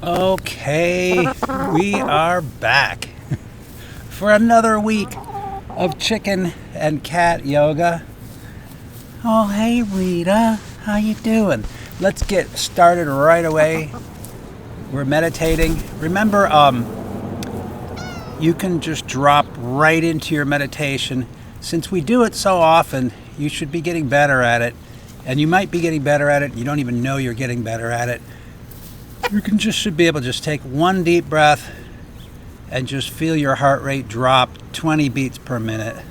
Okay, we are back for another week of chicken and cat yoga. Oh, hey Rita, how you doing? Let's get started right away. We're meditating. Remember, you can just drop right into your meditation. Since we do it so often, you should be getting better at it. And you might be getting better at it. You don't even know you're getting better at it. You should be able to just take one deep breath and just feel your heart rate drop 20 beats per minute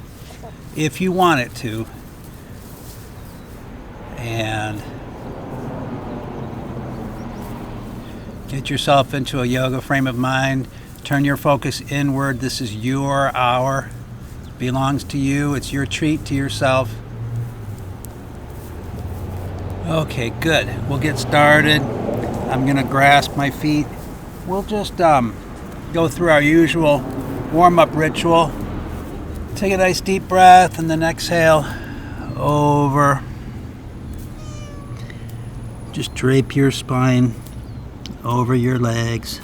if you want it to. And get yourself into a yoga frame of mind. Turn your focus inward. This is your hour. It belongs to you. It's your treat to yourself. Okay, good. We'll get started. I'm going to grasp my feet. We'll just go through our usual warm-up ritual. Take a nice deep breath and then exhale over. Just drape your spine over your legs.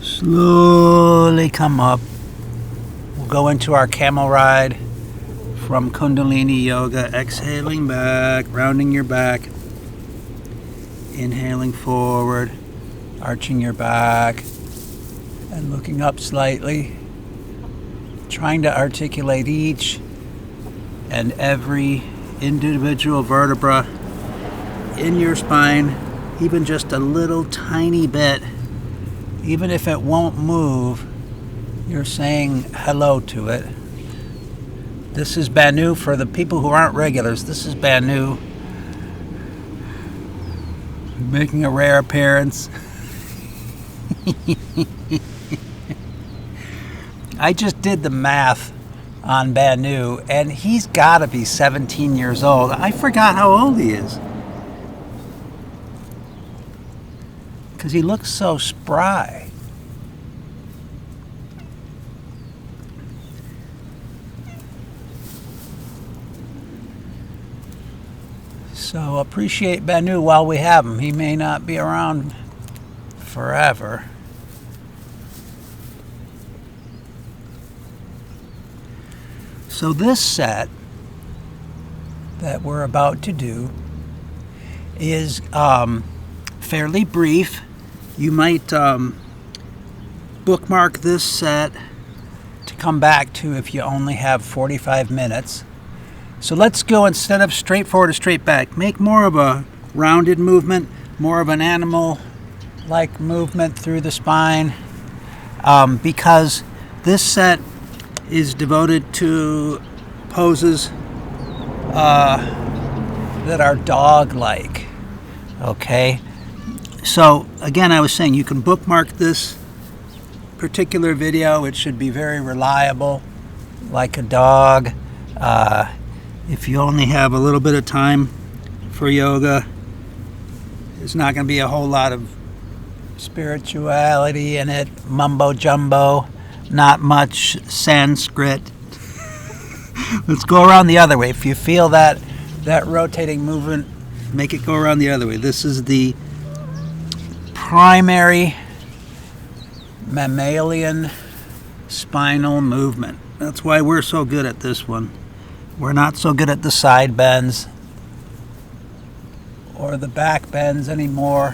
Slowly come up. We'll go into our camel ride from Kundalini yoga. Exhaling back, rounding your back. Inhaling forward, arching your back, and looking up slightly. Trying to articulate each and every individual vertebra in your spine, even just a little tiny bit. Even if it won't move, you're saying hello to it. This is Banu for the people who aren't regulars. This is Banu making a rare appearance. I just did the math on Banu, and he's got to be 17 years old. I forgot how old he is. Because he looks so spry. So appreciate Banu while we have him. He may not be around forever. So this set that we're about to do is fairly brief. You might bookmark this set to come back to if you only have 45 minutes. So let's go, instead of straight forward or straight back, make more of a rounded movement, more of an animal-like movement through the spine, because this set is devoted to poses that are dog-like. Okay? So, again, I was saying you can bookmark this particular video. It should be very reliable, like a dog. If you only have a little bit of time for yoga, there's not going to be a whole lot of spirituality in it, mumbo-jumbo, not much Sanskrit. Let's go around the other way. If you feel that rotating movement, make it go around the other way. This is the primary mammalian spinal movement. That's why we're so good at this one. We're not so good at the side bends or the back bends anymore.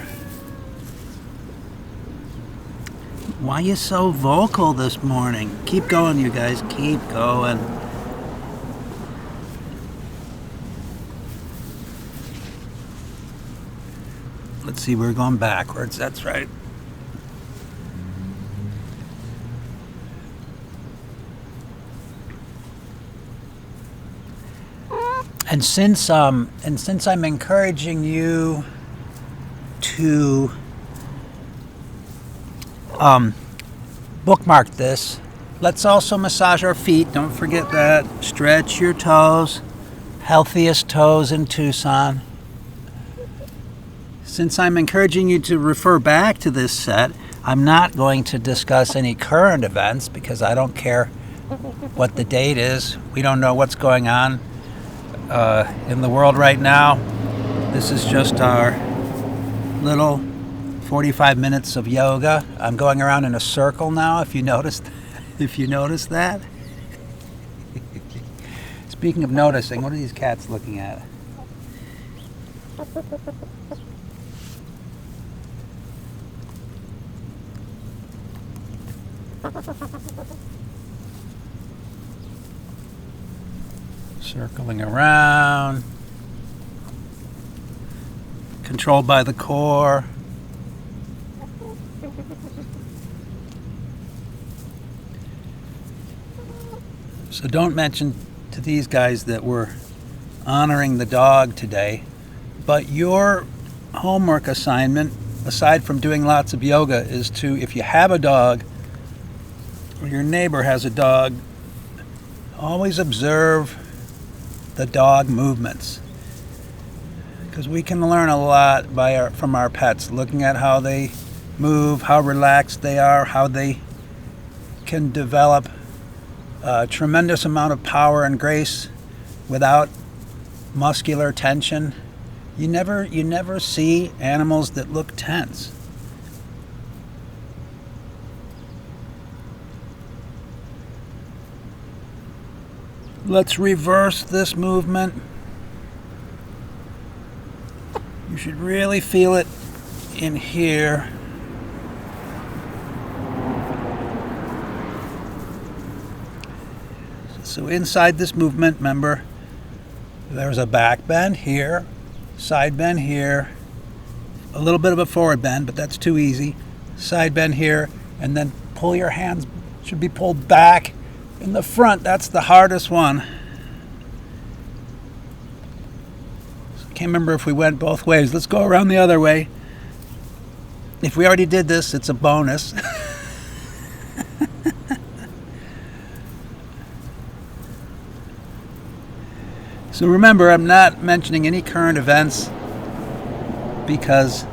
Why are you so vocal this morning? Keep going, you guys. Keep going. Let's see, we're going backwards. That's right. And since I'm encouraging you to bookmark this, let's also massage our feet. Don't forget that. Stretch your toes. Healthiest toes in Tucson. Since I'm encouraging you to refer back to this set, I'm not going to discuss any current events because I don't care what the date is. We don't know what's going on in the world right now. This is just our little 45 minutes of yoga. I'm going around in a circle now, if you noticed that. Speaking of noticing, what are these cats looking at? Circling around, controlled by the core. So don't mention to these guys that we're honoring the dog today, but your homework assignment, aside from doing lots of yoga, is to, if you have a dog or your neighbor has a dog, always observe the dog movements, because we can learn a lot from our pets, looking at how they move, how relaxed they are, how they can develop a tremendous amount of power and grace without muscular tension. You never see animals that look tense. Let's reverse this movement. You should really feel it in here. So inside this movement, remember, there's a back bend here, side bend here, a little bit of a forward bend, but that's too easy. Side bend here, and then pull your hands, should be pulled back in the front. That's the hardest one. Can't remember if we went both ways. Let's go around the other way. If we already did this, it's a bonus. So remember, I'm not mentioning any current events because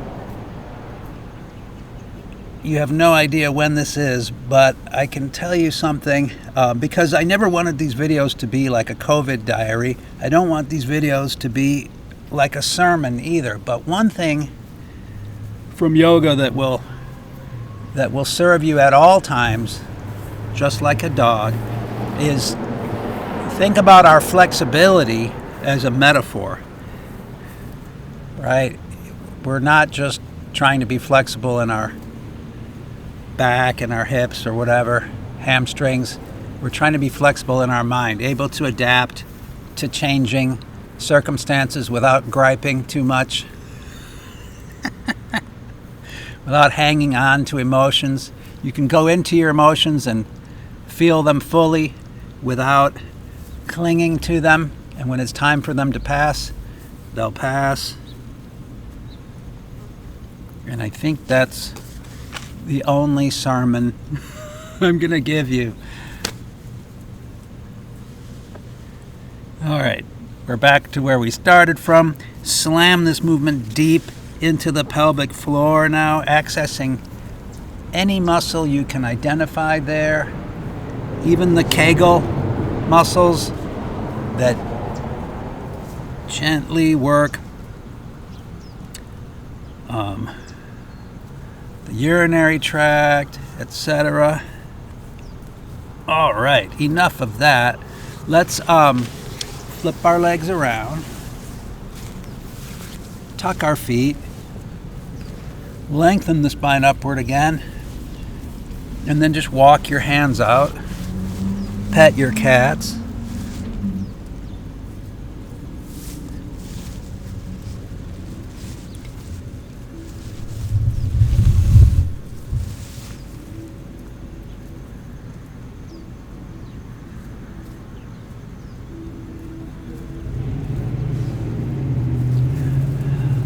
you have no idea when this is, but I can tell you something, because I never wanted these videos to be like a COVID diary. I don't want these videos to be like a sermon either. But one thing from yoga that will serve you at all times, just like a dog, is think about our flexibility as a metaphor, right? We're not just trying to be flexible in our back and our hips or whatever, hamstrings. We're trying to be flexible in our mind, able to adapt to changing circumstances without griping too much, without hanging on to emotions. You can go into your emotions and feel them fully without clinging to them, and when it's time for them to pass, they'll pass. And I think that's the only sermon I'm going to give you. All right, we're back to where we started from. Slam this movement deep into the pelvic floor now, accessing any muscle you can identify there, even the Kegel muscles that gently work the urinary tract, etc. All right, enough of that. Let's flip our legs around, tuck our feet, lengthen the spine upward again, and then just walk your hands out, pet your cats.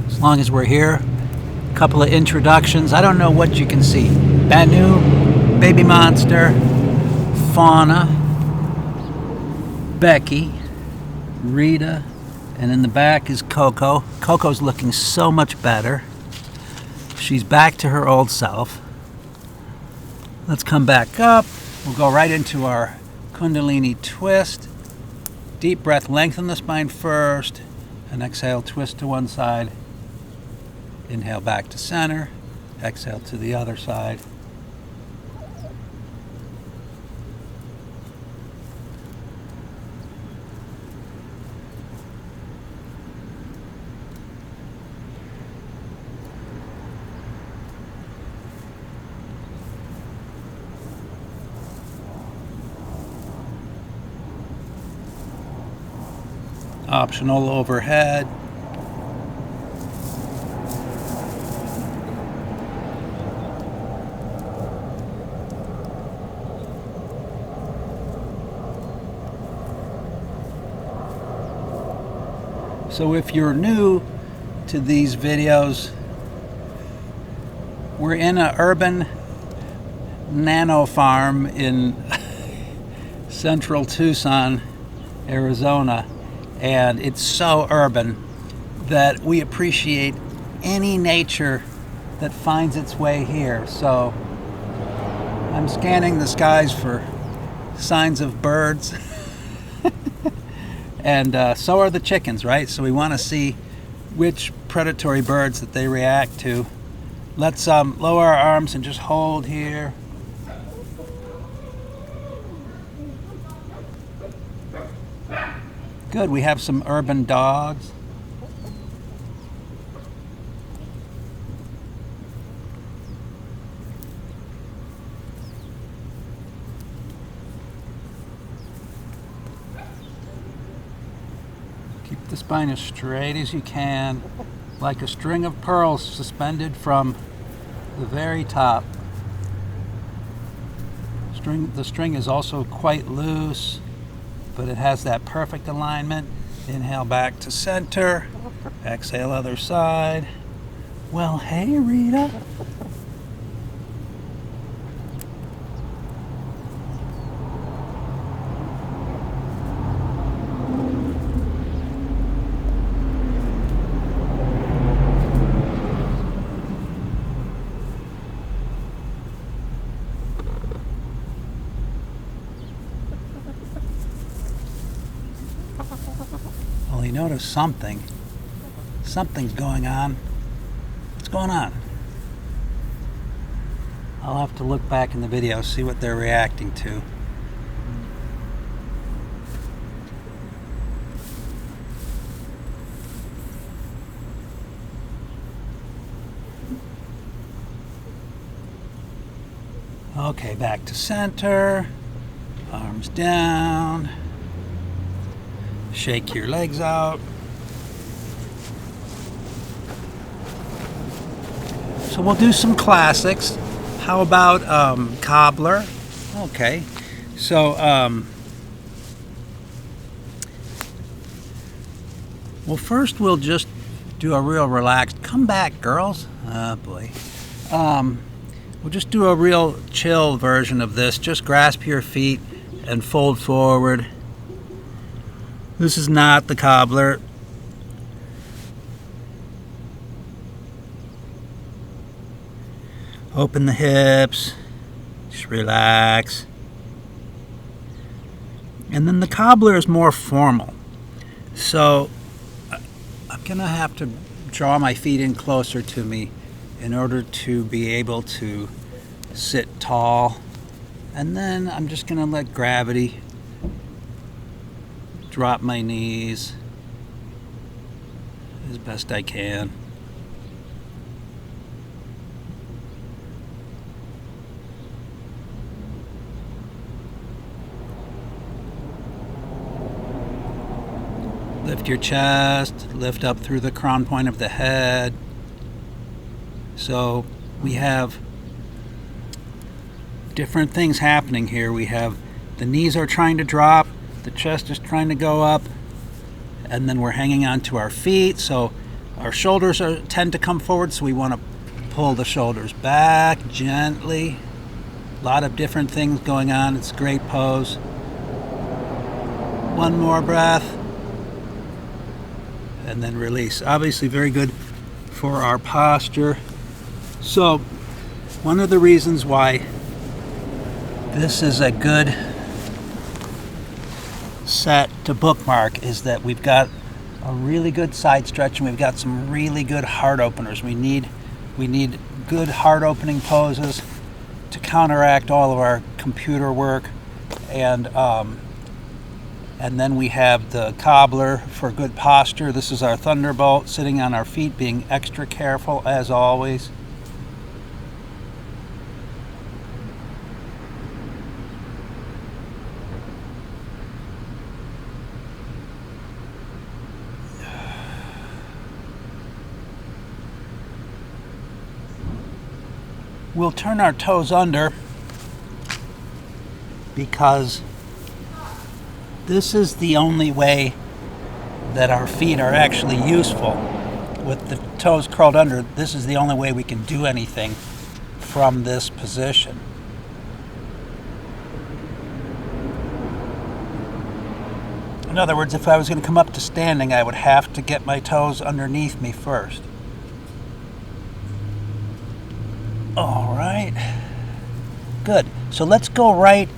As long as we're here, a couple of introductions. I don't know what you can see. Banu, Baby Monster, Fauna, Becky, Rita, and in the back is Coco. Coco's looking so much better. She's back to her old self. Let's come back up. We'll go right into our Kundalini twist. Deep breath, lengthen the spine first, and exhale, twist to one side. Inhale back to center, exhale to the other side. Optional overhead. So if you're new to these videos, we're in an urban nano farm in central Tucson, Arizona. And it's so urban that we appreciate any nature that finds its way here. So I'm scanning the skies for signs of birds. And so are the chickens, right? So we want to see which predatory birds that they react to. Let's lower our arms and just hold here. Good, we have some urban dogs. Keep the spine as straight as you can, like a string of pearls suspended from the very top. The string is also quite loose, but it has that perfect alignment. Inhale back to center. Exhale other side. Well, hey, Rita. Well, you notice something. Something's going on. What's going on? I'll have to look back in the video, see what they're reacting to. Okay, back to center. Arms down. Shake your legs out. So we'll do some classics. How about Cobbler? Okay. So well, first we'll just do a real relaxed. Come back, girls. Oh boy. We'll just do a real chill version of this. Just grasp your feet and fold forward. This is not the Cobbler. Open the hips. Just relax. And then the Cobbler is more formal. So I'm going to have to draw my feet in closer to me in order to be able to sit tall. And then I'm just going to let gravity drop my knees as best I can. Lift your chest, lift up through the crown point of the head. So we have different things happening here. We have the knees are trying to drop, the chest is trying to go up, and then we're hanging on to our feet. So our shoulders tend to come forward, so we want to pull the shoulders back gently. A lot of different things going on. It's a great pose. One more breath. And then release. Obviously very good for our posture. So, one of the reasons why this is a good set to bookmark is that we've got a really good side stretch and we've got some really good heart openers. We need good heart opening poses to counteract all of our computer work, and then we have the Cobbler for good posture. This is our Thunderbolt, sitting on our feet, being extra careful as always. We'll turn our toes under because this is the only way that our feet are actually useful. With the toes curled under, this is the only way we can do anything from this position. In other words, if I was going to come up to standing, I would have to get my toes underneath me first. All right, good. So let's go right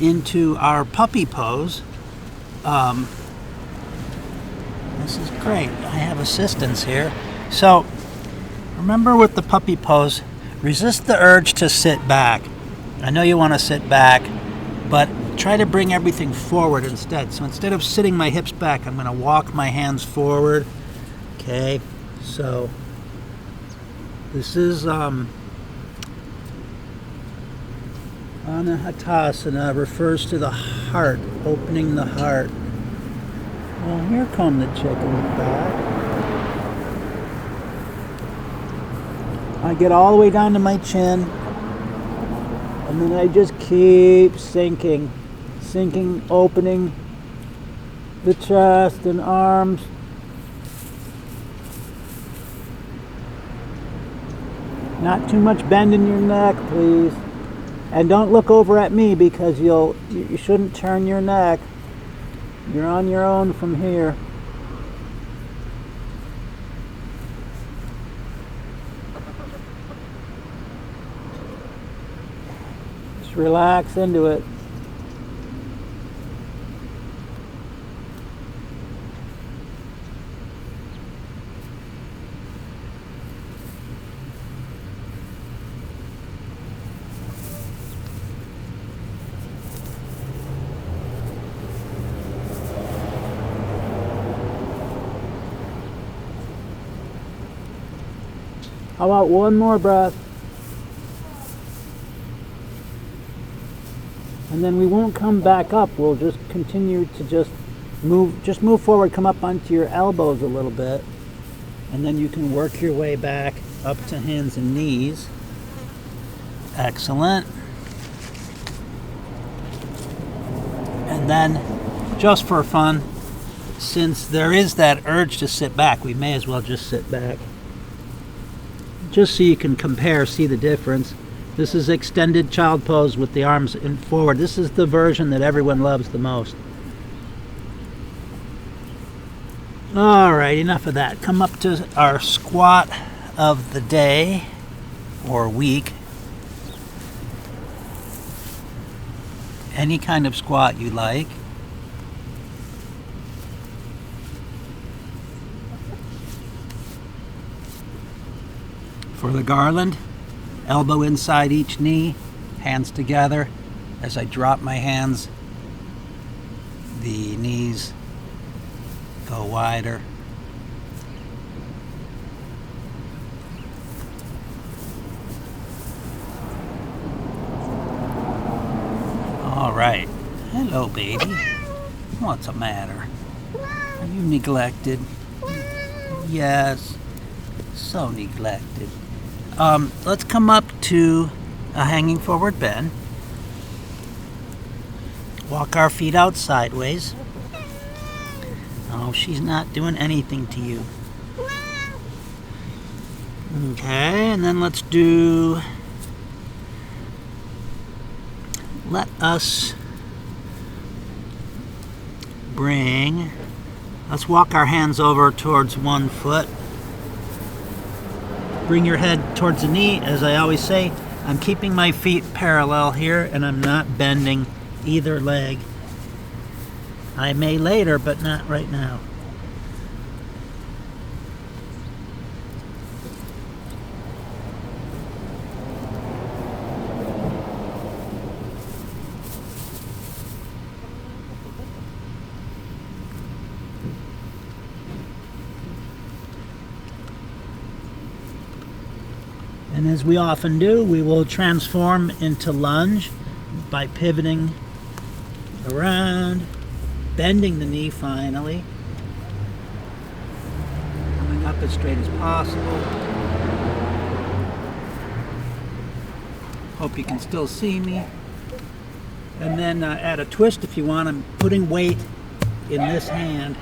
into our puppy pose. This is great. I have assistance here. So remember with the puppy pose, resist the urge to sit back. I know you want to sit back, but try to bring everything forward instead. So instead of sitting my hips back, I'm going to walk my hands forward. Okay, so this is Anahatasana, refers to the heart, opening the heart. Well, here come the chickens back. I get all the way down to my chin, and then I just keep sinking, opening the chest and arms. Not too much bend in your neck, please. And don't look over at me because you shouldn't turn your neck. You're on your own from here. Just relax into it. How about one more breath? And then we won't come back up. We'll just continue to just move forward, come up onto your elbows a little bit. And then you can work your way back up to hands and knees. Excellent. And then, just for fun, since there is that urge to sit back, we may as well just sit back. Just so you can compare, see the difference. This is extended child pose with the arms in forward. This is the version that everyone loves the most. All right, enough of that. Come up to our squat of the day or week. Any kind of squat you like. For the garland, elbow inside each knee, hands together. As I drop my hands, the knees go wider. All right. Hello, baby. What's the matter? Are you neglected? Yes. So neglected. Let's come up to a hanging forward bend. Walk our feet out sideways. Oh, she's not doing anything to you. Okay, and then let's walk our hands over towards one foot. Bring your head towards the knee. As I always say, I'm keeping my feet parallel here, and I'm not bending either leg. I may later, but not right now. And as we often do, we will transform into lunge by pivoting around, bending the knee finally, coming up as straight as possible. Hope you can still see me. And then add a twist if you want. I'm putting weight in this hand.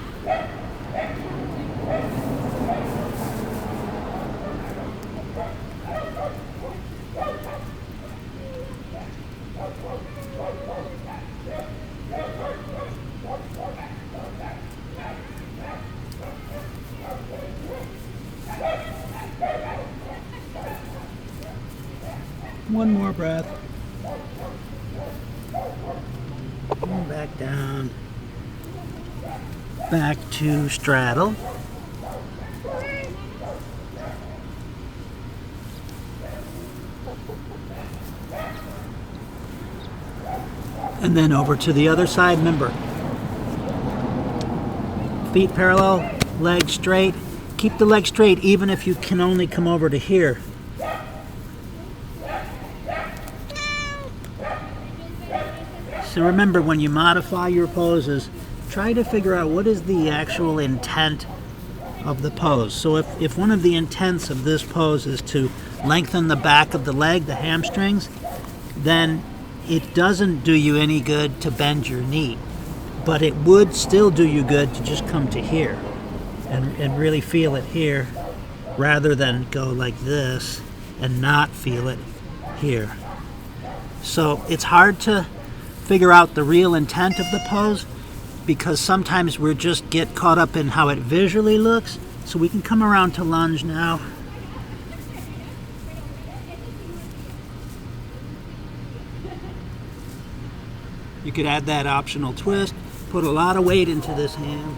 One more breath. And back down. Back to straddle. And then over to the other side. Remember, feet parallel, legs straight. Keep the leg straight even if you can only come over to here. So remember, when you modify your poses, try to figure out what is the actual intent of the pose. So if one of the intents of this pose is to lengthen the back of the leg, the hamstrings, then it doesn't do you any good to bend your knee. But it would still do you good to just come to here and really feel it here, rather than go like this and not feel it here. So it's hard to figure out the real intent of the pose, because sometimes we just get caught up in how it visually looks. So we can come around to lunge now. You could add that optional twist, put a lot of weight into this hand.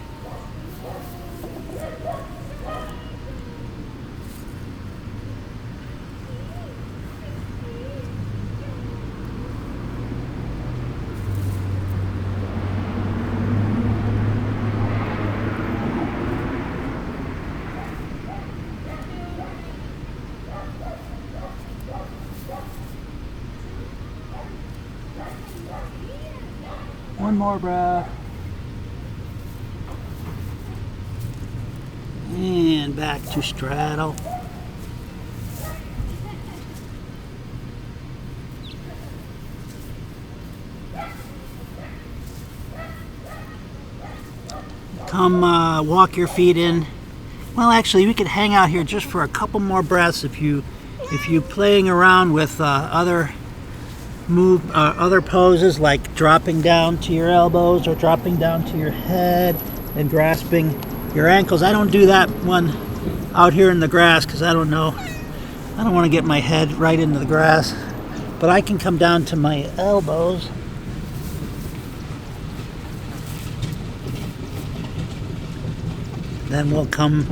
One more breath. And back to straddle. Come walk your feet in. Well, actually, we could hang out here just for a couple more breaths if you playing around with other poses, like dropping down to your elbows or dropping down to your head and grasping your ankles. I don't do that one out here in the grass because I don't want to get my head right into the grass, but I can come down to my elbows. Then we'll come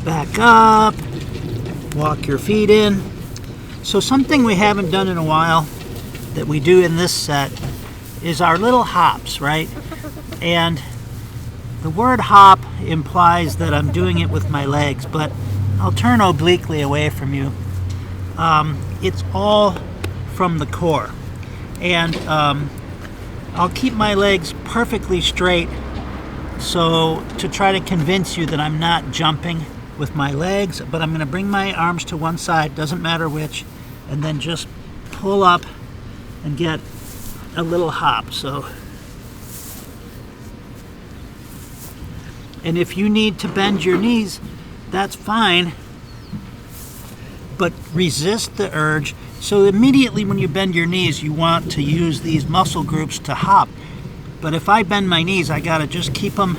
back up, walk your feet in. So something we haven't done in a while that we do in this set is our little hops, right? And the word hop implies that I'm doing it with my legs, but I'll turn obliquely away from you. It's all from the core. And I'll keep my legs perfectly straight, so to try to convince you that I'm not jumping with my legs, but I'm going to bring my arms to one side, doesn't matter which, and then just pull up and get a little hop. So, and if you need to bend your knees, that's fine, but resist the urge. So immediately when you bend your knees, you want to use these muscle groups to hop. But if I bend my knees, I gotta just keep them,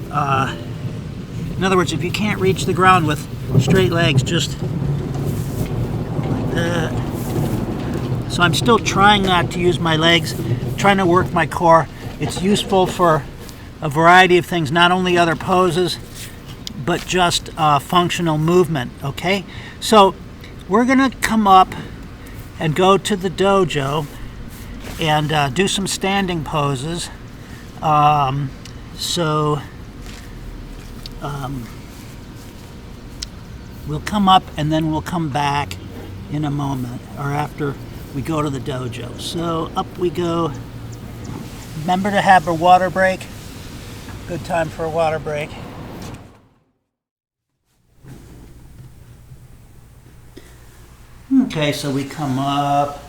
in other words, if you can't reach the ground with straight legs, just that. So I'm still trying not to use my legs, trying to work my core. It's useful for a variety of things, not only other poses, but just functional movement, okay? So we're gonna come up and go to the dojo and do some standing poses. We'll come up and then we'll come back in a moment, or after we go to the dojo. So up we go. Remember to have a water break. Good time for a water break. Okay, so we come up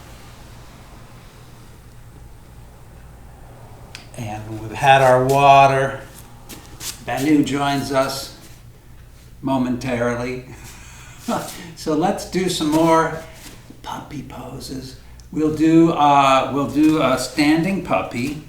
and we've had our water. Banu joins us momentarily. So let's do some more puppy poses. We'll do a standing puppy.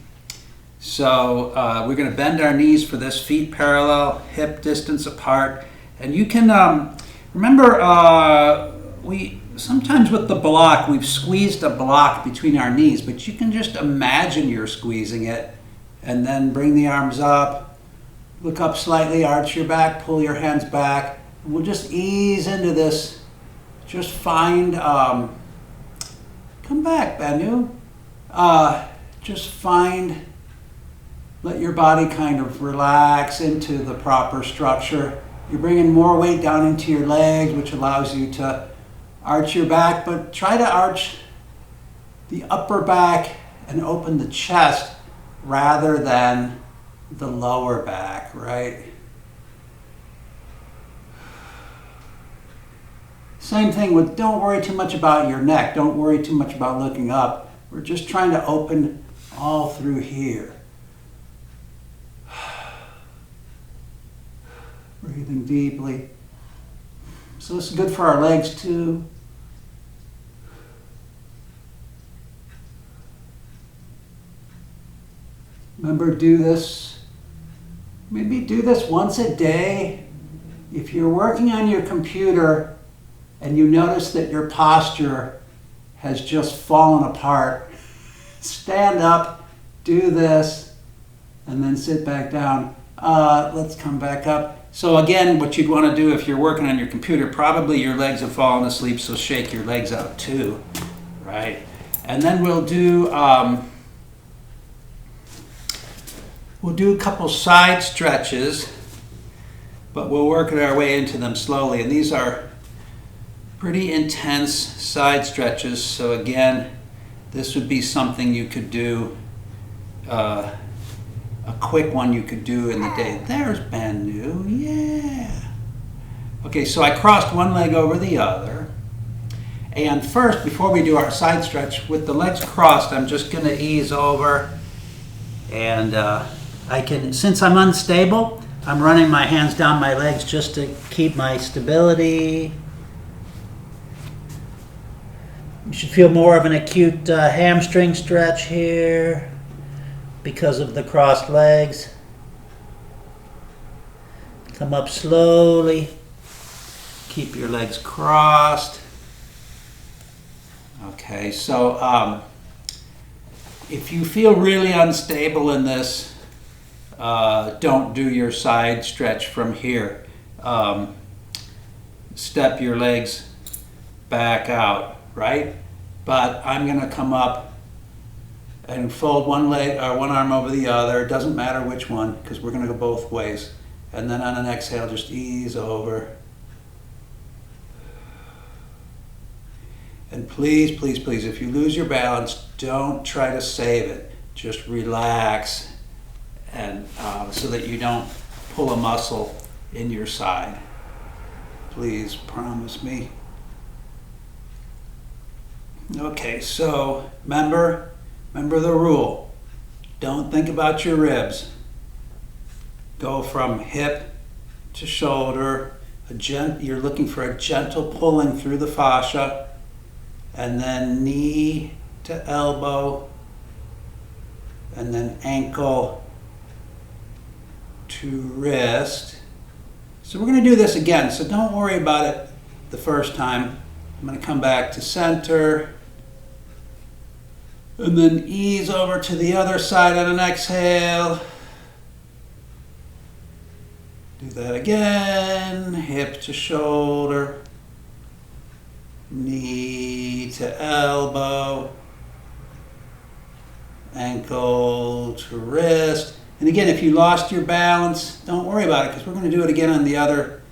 So we're going to bend our knees for this, feet parallel, hip distance apart, and you can remember we sometimes with the block we've squeezed a block between our knees, but you can just imagine you're squeezing it, and then bring the arms up, look up slightly, arch your back, pull your hands back. We'll just ease into this. Just find, come back, Banu. Just find, let your body kind of relax into the proper structure. You're bringing more weight down into your legs, which allows you to arch your back, but try to arch the upper back and open the chest rather than the lower back, right? Same thing with, don't worry too much about your neck. Don't worry too much about looking up. We're just trying to open all through here. Breathing deeply. So this is good for our legs too. Remember, do this. Maybe do this once a day. If you're working on your computer and you notice that your posture has just fallen apart, stand up, do this, and then sit back down. Let's come back up. So again, what you'd want to do if you're working on your computer, probably your legs have fallen asleep, so shake your legs out too, right? And then we'll do a couple side stretches, but we'll work our way into them slowly. And these are pretty intense side stretches. So again, this would be something you could do, a quick one you could do in the day. There's Banu, yeah. Okay, so I crossed one leg over the other. And first, before we do our side stretch, with the legs crossed, I'm just gonna ease over. And I can, since I'm unstable, I'm running my hands down my legs just to keep my stability. You should feel more of an acute hamstring stretch here because of the crossed legs. Come up slowly. Keep your legs crossed. Okay, so if you feel really unstable in this, don't do your side stretch from here. Step your legs back out, right? But I'm going to come up and fold one leg or one arm over the other. It doesn't matter which one, because we're going to go both ways. And then on an exhale, just ease over. And please, please, please, if you lose your balance, don't try to save it. Just relax, and so that you don't pull a muscle in your side. Please promise me. Okay, so remember the rule. Don't think about your ribs. Go from hip to shoulder. You're looking for a gentle pulling through the fascia, and then knee to elbow, and then ankle to wrist. So we're going to do this again, so don't worry about it the first time. I'm going to come back to center. And then ease over to the other side on an exhale. Do that again. Hip to shoulder. Knee to elbow. Ankle to wrist. And again, if you lost your balance, don't worry about it because we're going to do it again on the other,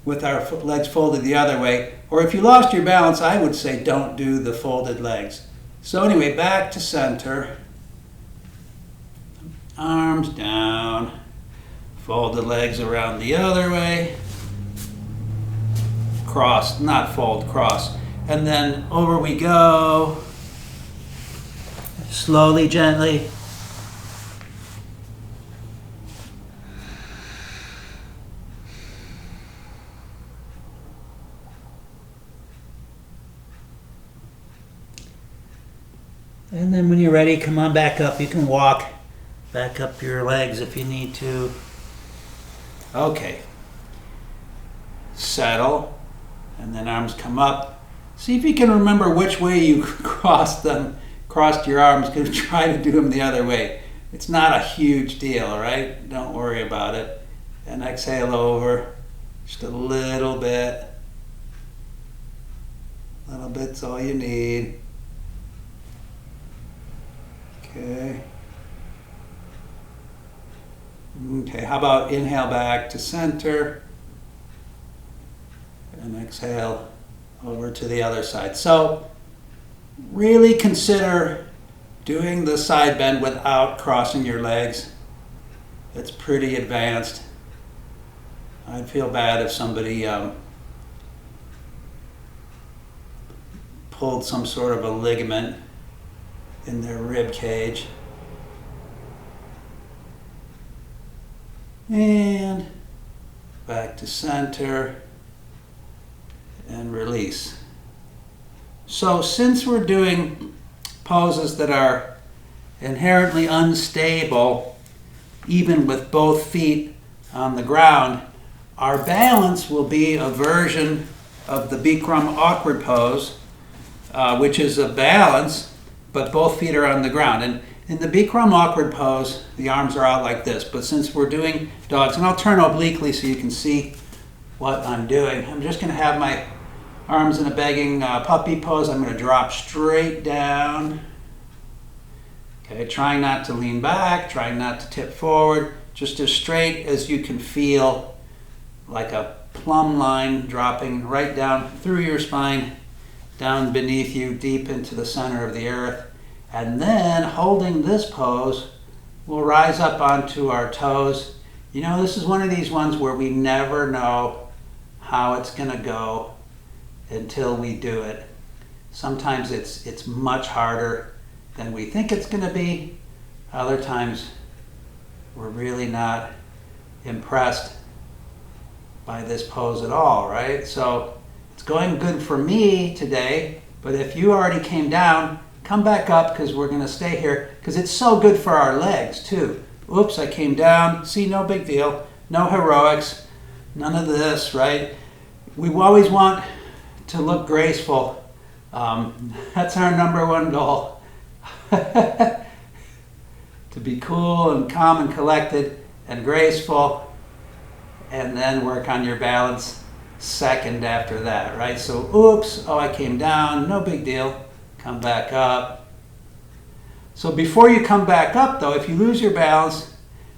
with our legs folded the other way. Or if you lost your balance, I would say don't do the folded legs. So anyway, back to center. Arms down. Fold the legs around the other way. Cross, not fold, cross. And then over we go. Slowly, gently. And then when you're ready, come on back up. You can walk back up your legs if you need to. Okay. Settle. And then arms come up. See if you can remember which way you crossed your arms. Because try to do them the other way. It's not a huge deal, all right? Don't worry about it. And exhale over. Just a little bit. A little bit's all you need. Okay. Okay, how about inhale back to center and exhale over to the other side. So really consider doing the side bend without crossing your legs. It's pretty advanced. I'd feel bad if somebody pulled some sort of a ligament in their rib cage. And back to center and release. So since we're doing poses that are inherently unstable, even with both feet on the ground, our balance will be a version of the Bikram awkward pose, which is a balance but both feet are on the ground. And in the Bikram awkward pose, the arms are out like this. But since we're doing dogs, and I'll turn obliquely so you can see what I'm doing. I'm just going to have my arms in a begging puppy pose. I'm going to drop straight down. Okay, trying not to lean back, trying not to tip forward. Just as straight as you can feel, like a plumb line dropping right down through your spine, down beneath you, deep into the center of the earth. And then, holding this pose, we'll rise up onto our toes. You know, this is one of these ones where we never know how it's going to go until we do it. Sometimes it's much harder than we think it's going to be. Other times, we're really not impressed by this pose at all, right? So, it's going good for me today, but if you already came down, come back up because we're going to stay here because it's so good for our legs too. Oops, I came down. See, no big deal. No heroics. None of this, right? We always want to look graceful. That's our number one goal. To be cool and calm and collected and graceful, and then work on your balance second after that, right? So, oops, oh, I came down, no big deal. Come back up. So before you come back up, though, if you lose your balance,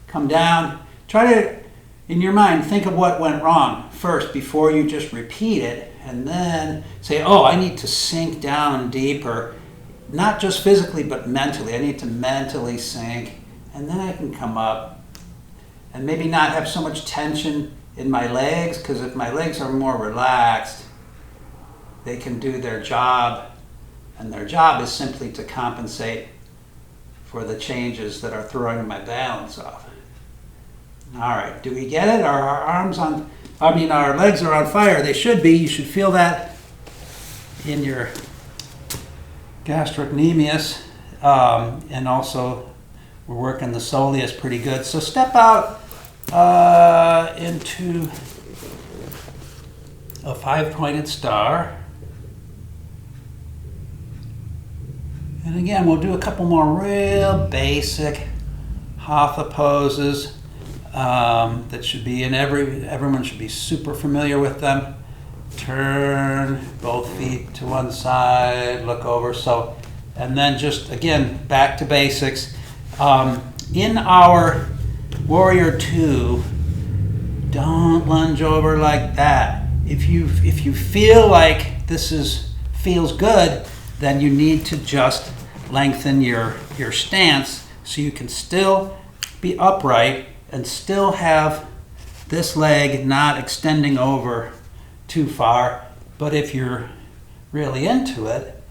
come down. Try to, in your mind, think of what went wrong first before you just repeat it, and then say, oh, I need to sink down deeper, not just physically, but mentally. I need to mentally sink, and then I can come up and maybe not have so much tension in my legs, because if my legs are more relaxed, they can do their job, and their job is simply to compensate for the changes that are throwing my balance off. All right, do we get it? Are our legs are on fire. They should be. You should feel that in your gastrocnemius, and also we're working the soleus pretty good. So step out into a 5-pointed star. And again, we'll do a couple more real basic hatha poses that should be in everyone should be super familiar with them. Turn both feet to one side, look over. So, and then just again, back to basics. In our Warrior 2, don't lunge over like that. If you feel like this feels good, then you need to just lengthen your stance so you can still be upright and still have this leg not extending over too far. But if you're really into it,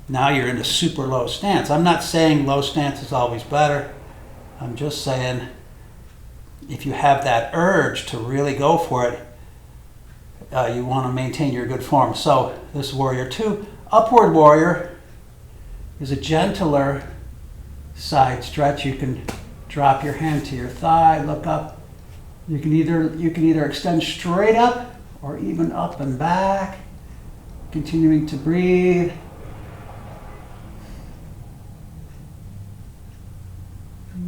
now you're in a super low stance. I'm not saying low stance is always better. I'm just saying if you have that urge to really go for it, you want to maintain your good form. So this is Warrior 2. Upward Warrior is a gentler side stretch. You can drop your hand to your thigh, look up. You can either extend straight up or even up and back. Continuing to breathe.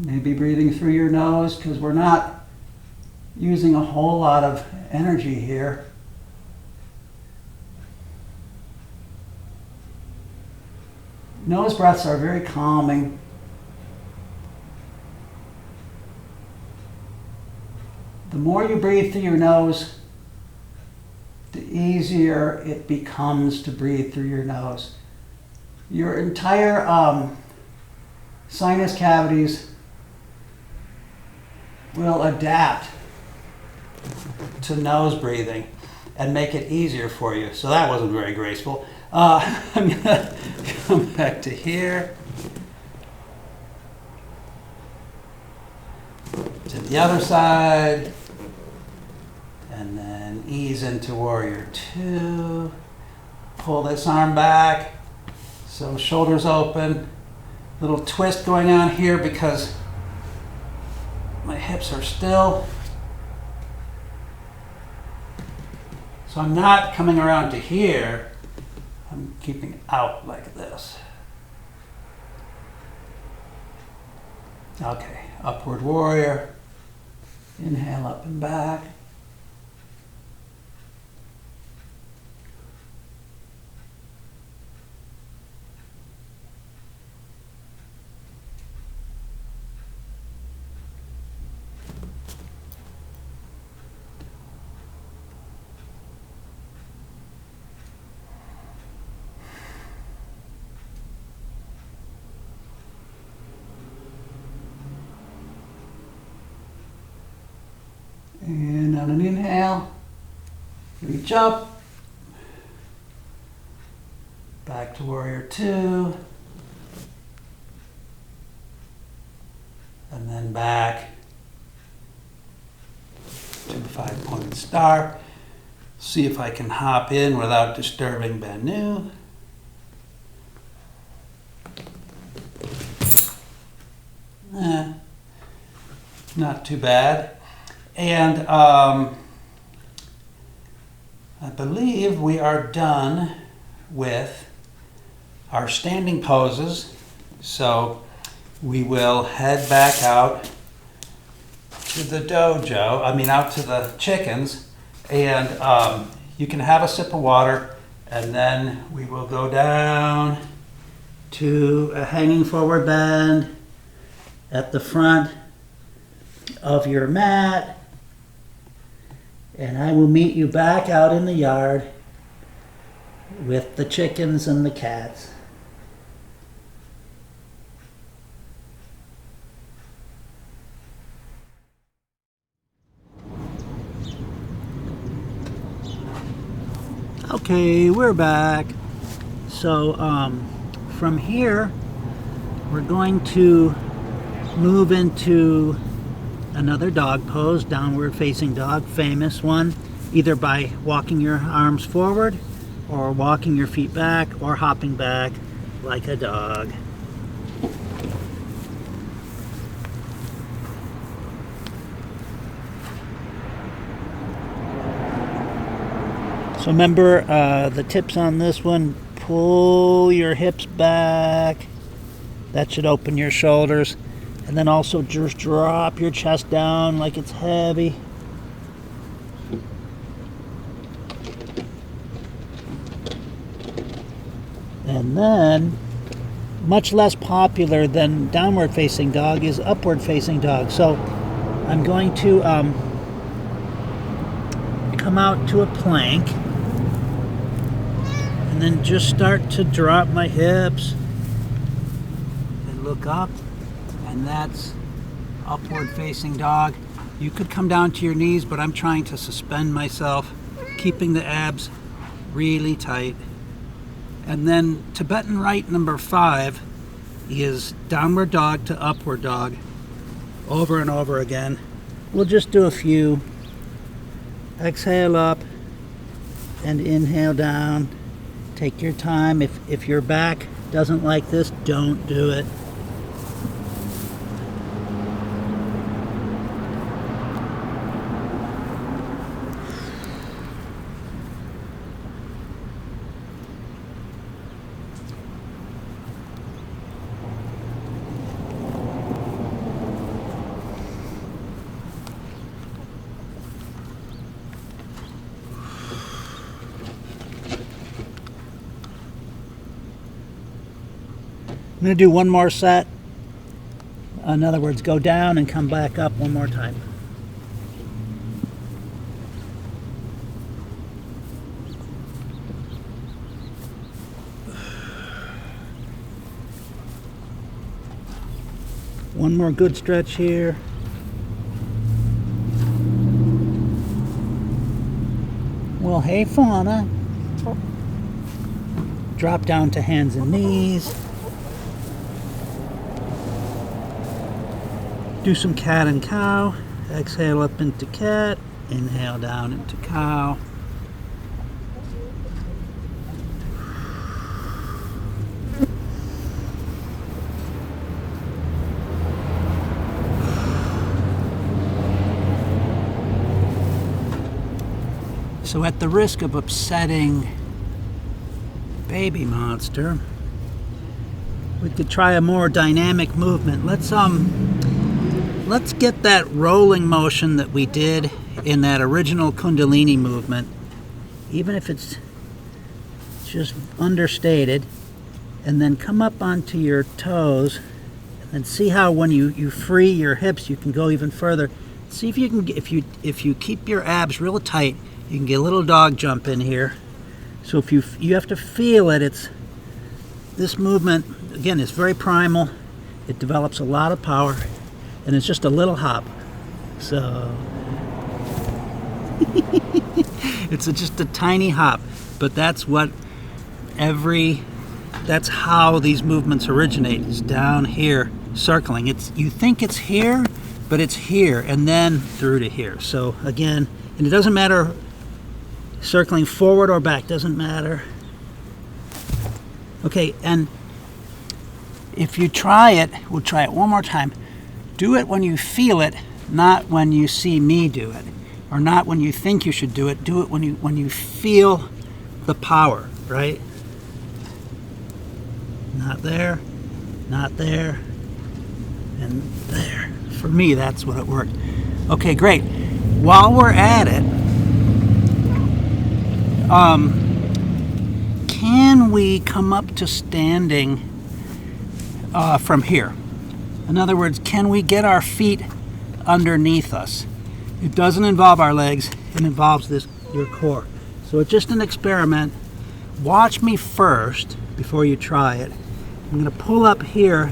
Maybe breathing through your nose because we're not using a whole lot of energy here. Nose breaths are very calming. The more you breathe through your nose, the easier it becomes to breathe through your nose. Your entire sinus cavities will adapt to nose breathing and make it easier for you. So that wasn't very graceful. I'm going to come back to here. To the other side. And then ease into Warrior 2. Pull this arm back. So shoulders open. Little twist going on here because my hips are still. So I'm not coming around to here. I'm keeping it out like this. Okay, Upward Warrior. Inhale up and back. And on an inhale, reach up, back to Warrior 2, and then back to the 5-pointed star. See if I can hop in without disturbing Banu. Not too bad. And I believe we are done with our standing poses. So we will head back out to the dojo, out to the chickens, and you can have a sip of water, and then we will go down to a hanging forward bend at the front of your mat. And I will meet you back out in the yard with the chickens and the cats. Okay, we're back. So from here, we're going to move into another dog pose, downward facing dog, famous one, either by walking your arms forward or walking your feet back or hopping back like a dog. So remember the tips on this one: pull your hips back That should open your shoulders. And then also just drop your chest down like it's heavy. And then, much less popular than downward facing dog is upward facing dog. So I'm going to come out to a plank and then just start to drop my hips and look up, and that's upward facing dog. You could come down to your knees, but I'm trying to suspend myself, keeping the abs really tight. And then Tibetan rite number 5 is downward dog to upward dog over and over again. We'll just do a few. Exhale up and inhale down. Take your time. If your back doesn't like this, don't do it. I'm going to do one more set. In other words, go down and come back up one more time. One more good stretch here. Well, hey, fauna. Drop down to hands and knees. Do some cat and cow. Exhale up into cat. Inhale down into cow. So at the risk of upsetting baby monster, we could try a more dynamic movement. Let's get that rolling motion that we did in that original Kundalini movement, even if it's just understated, and then come up onto your toes and see how when you free your hips you can go even further. See if you can, if you keep your abs real tight, you can get a little dog jump in here. So if you have to feel it. It's this movement again is very primal. It develops a lot of power, and it's just a little hop. So it's just a tiny hop, but that's how these movements originate, is down here circling. You think it's here, but it's here and then through to here. So again, and it doesn't matter circling forward or back, doesn't matter. Okay, and if you try it, we'll try it one more time. Do it when you feel it, not when you see me do it, or not when you think you should do it. Do it when you feel the power, right? Not there, not there, and there. For me, that's what it worked. Okay, great. While we're at it, can we come up to standing from here? In other words, can we get our feet underneath us? It doesn't involve our legs, it involves your core. So it's just an experiment. Watch me first before you try it. I'm going to pull up here,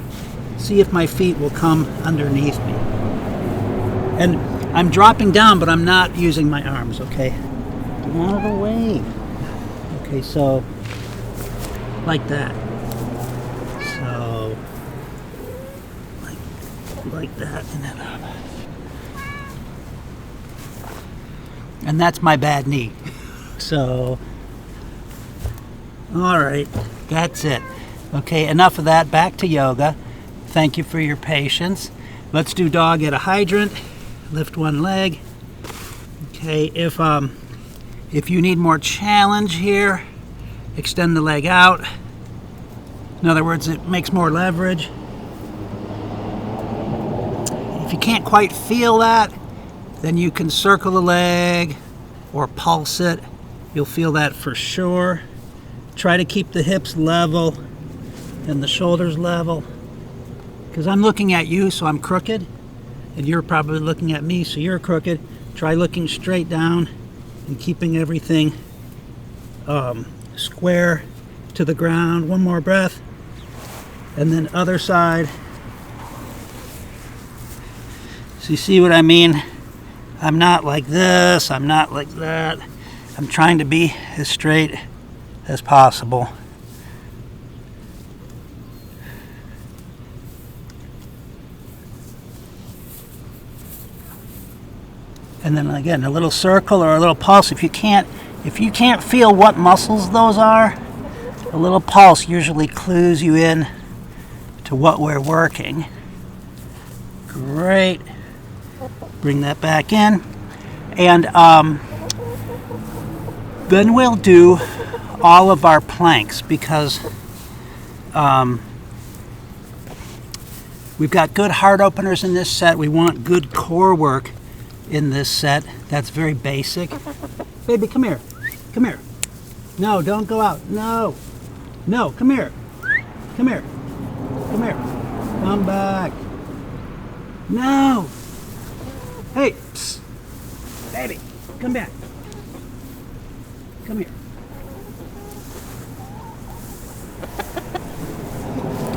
see if my feet will come underneath me. And I'm dropping down, but I'm not using my arms, okay? Get out of the way. Okay, so like that. So like that, and then up. And that's my bad knee. So all right, that's it. Okay, enough of that. Back to yoga. Thank you for your patience. Let's do dog at a hydrant. Lift one leg. Okay, if you need more challenge here, extend the leg out. In other words, it makes more leverage. If you can't quite feel that, then you can circle the leg or pulse it. You'll feel that for sure. Try to keep the hips level and the shoulders level. Because I'm looking at you, so I'm crooked. And you're probably looking at me, so you're crooked. Try looking straight down and keeping everything square to the ground. One more breath. And then other side. So you see what I mean? I'm not like this, I'm not like that. I'm trying to be as straight as possible. And then again, a little circle or a little pulse. If you can't feel what muscles those are, a little pulse usually clues you in to what we're working. Great. Bring that back in. And then we'll do all of our planks because we've got good heart openers in this set. We want good core work in this set. That's very basic. Baby, come here. Come here. No, don't go out. No. No, come here. Come here. Come here. Come back. No. Hey, psst. Baby, come back. Come here.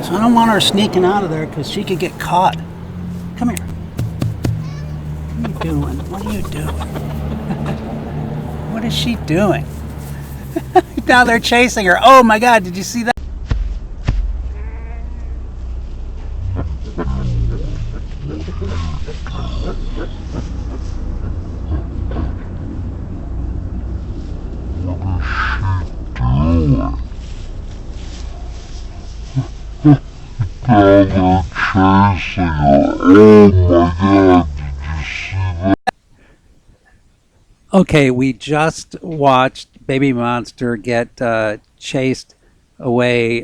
So I don't want her sneaking out of there because she could get caught. Come here. What are you doing? What are you doing? What is she doing? Now they're chasing her. Oh my God, did you see that? Okay, we just watched Baby Monster get chased away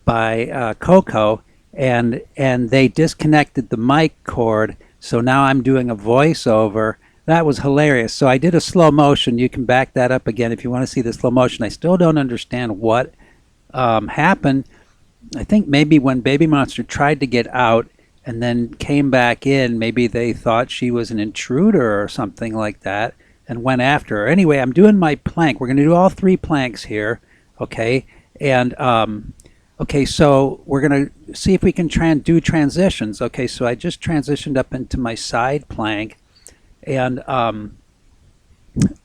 by Coco, and they disconnected the mic cord. So now I'm doing a voiceover. That was hilarious. So I did a slow motion. You can back that up again if you want to see the slow motion. I still don't understand what happened. I think maybe when Baby Monster tried to get out and then came back in, maybe they thought she was an intruder or something like that and went after her. Anyway, I'm doing my plank. We're going to do all 3 planks here, okay? And, okay, so we're going to see if we can do transitions. Okay, so I just transitioned up into my side plank. And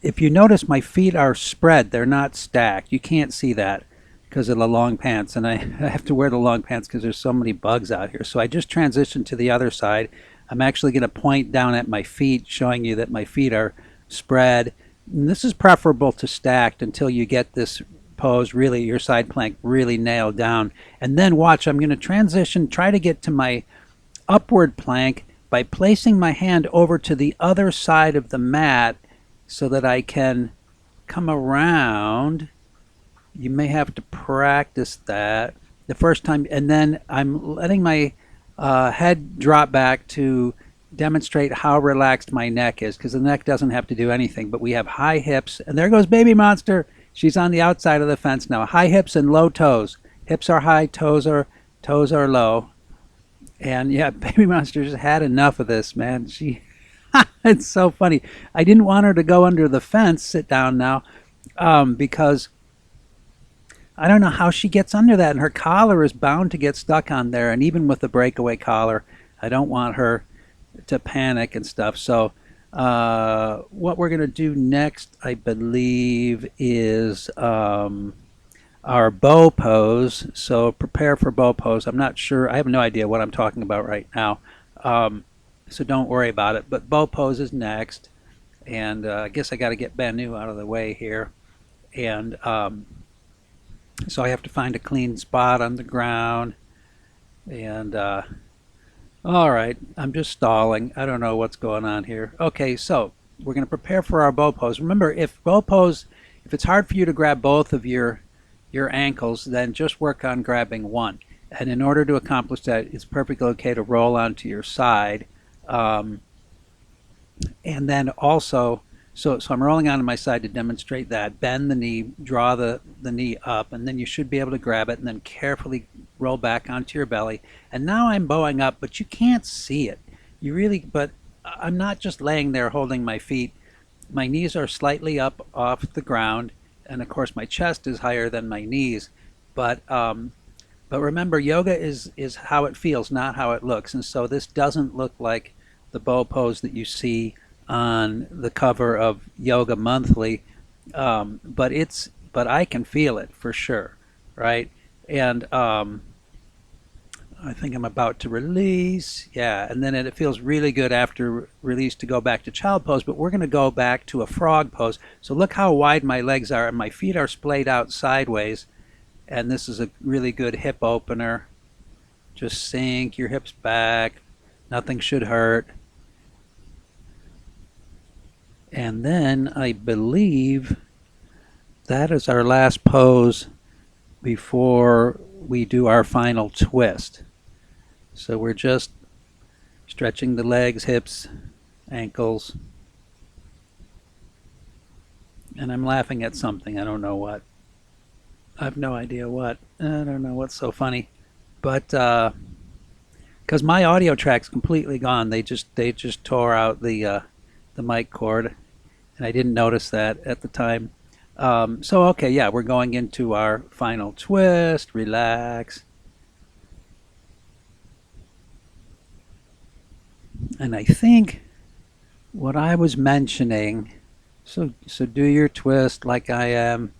if you notice, my feet are spread. They're not stacked. You can't see that because of the long pants, and I have to wear the long pants because there's so many bugs out here. So I just transitioned to the other side. I'm actually going to point down at my feet, showing you that my feet are spread. And this is preferable to stacked until you get this pose, really, your side plank really nailed down. And then watch, I'm going to transition, try to get to my upward plank by placing my hand over to the other side of the mat so that I can come around. You may have to practice that the first time, and then I'm letting my head drop back to demonstrate how relaxed my neck is, because the neck doesn't have to do anything, but we have high hips, and there goes Baby Monster. She's on the outside of the fence now. High hips and low toes. Hips are high, toes are low. And yeah, Baby Monster's had enough of this, man. It's so funny. I didn't want her to go under the fence, sit down now, because I don't know how she gets under that, and her collar is bound to get stuck on there, and even with the breakaway collar, I don't want her to panic and stuff. So what we're going to do next, I believe, is our bow pose. So prepare for bow pose. I'm not sure. I have no idea what I'm talking about right now. So don't worry about it. But bow pose is next. And I guess I got to get Banu out of the way here. And so I have to find a clean spot on the ground. And all right, I'm just stalling. I don't know what's going on here. Okay, so we're going to prepare for our bow pose. Remember, if it's hard for you to grab both of your ankles, then just work on grabbing one. And in order to accomplish that, it's perfectly okay to roll onto your side. Um, and then also, so I'm rolling onto my side to demonstrate that. Bend the knee, draw the knee up, and then you should be able to grab it and then carefully roll back onto your belly. And now I'm bowing up, but you can't see it. But I'm not just laying there holding my feet. My knees are slightly up off the ground, and of course my chest is higher than my knees. But but remember, yoga is how it feels, not how it looks. And so this doesn't look like the bow pose that you see on the cover of Yoga Monthly, but I can feel it for sure, right? And I think I'm about to release, yeah, and then it feels really good after release to go back to child pose. But we're going to go back to a frog pose. So look how wide my legs are, and my feet are splayed out sideways. And this is a really good hip opener. Just sink your hips back. Nothing should hurt. And then I believe that is our last pose before we do our final twist. So we're just stretching the legs, hips, ankles. And I'm laughing at something. I don't know what. I have no idea what. I don't know what's so funny. But because my audio track's completely gone. They just tore out the mic cord, and I didn't notice that at the time. So okay, yeah, we're going into our final twist. Relax. And I think what I was mentioning, so do your twist like I am.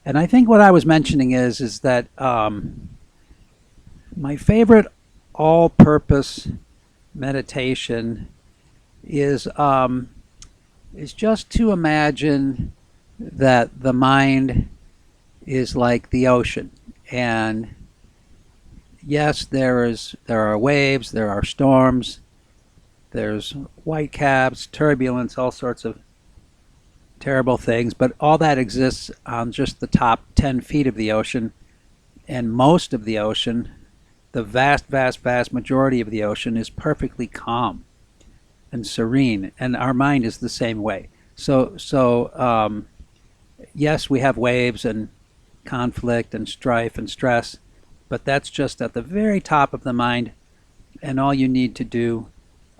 And I think what I was mentioning is that my favorite all-purpose meditation is just to imagine that the mind is like the ocean, and yes, there are waves, there are storms, there's whitecaps, turbulence, all sorts of terrible things, but all that exists on just the top 10 feet of the ocean. And most of the ocean, the vast, vast, vast majority of the ocean, is perfectly calm and serene, and our mind is the same way. So yes, we have waves and conflict and strife and stress, but that's just at the very top of the mind, and all you need to do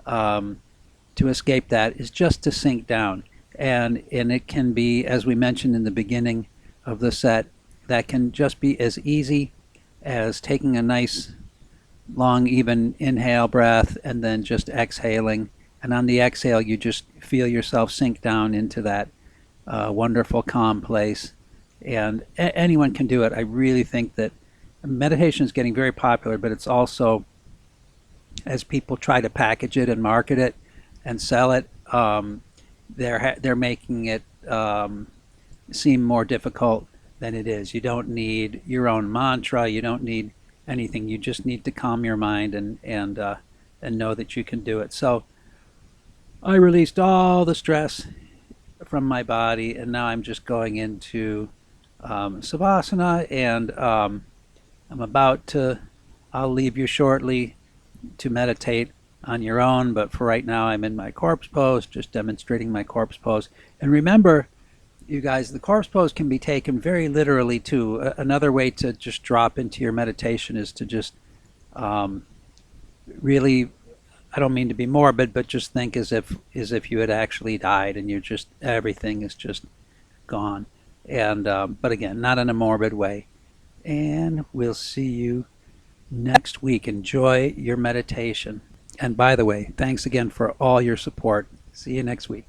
to escape that is just to sink down. And it can be, as we mentioned in the beginning of the set, that can just be as easy as taking a nice long even inhale breath and then just exhaling. And on the exhale, you just feel yourself sink down into that wonderful calm place. And anyone can do it. I really think that meditation is getting very popular, but it's also, as people try to package it and market it and sell it, they're making it seem more difficult than it is. You don't need your own mantra. You don't need anything. You just need to calm your mind and know that you can do it. So I released all the stress from my body, and now I'm just going into Savasana, and I'll leave you shortly to meditate on your own, but for right now I'm in my corpse pose, just demonstrating my corpse pose. And remember, you guys, the corpse pose can be taken very literally too. Another way to just drop into your meditation is to just really, I don't mean to be morbid, but just think as if you had actually died and everything is just gone. And but again, not in a morbid way. And we'll see you next week. Enjoy your meditation. And by the way, thanks again for all your support. See you next week.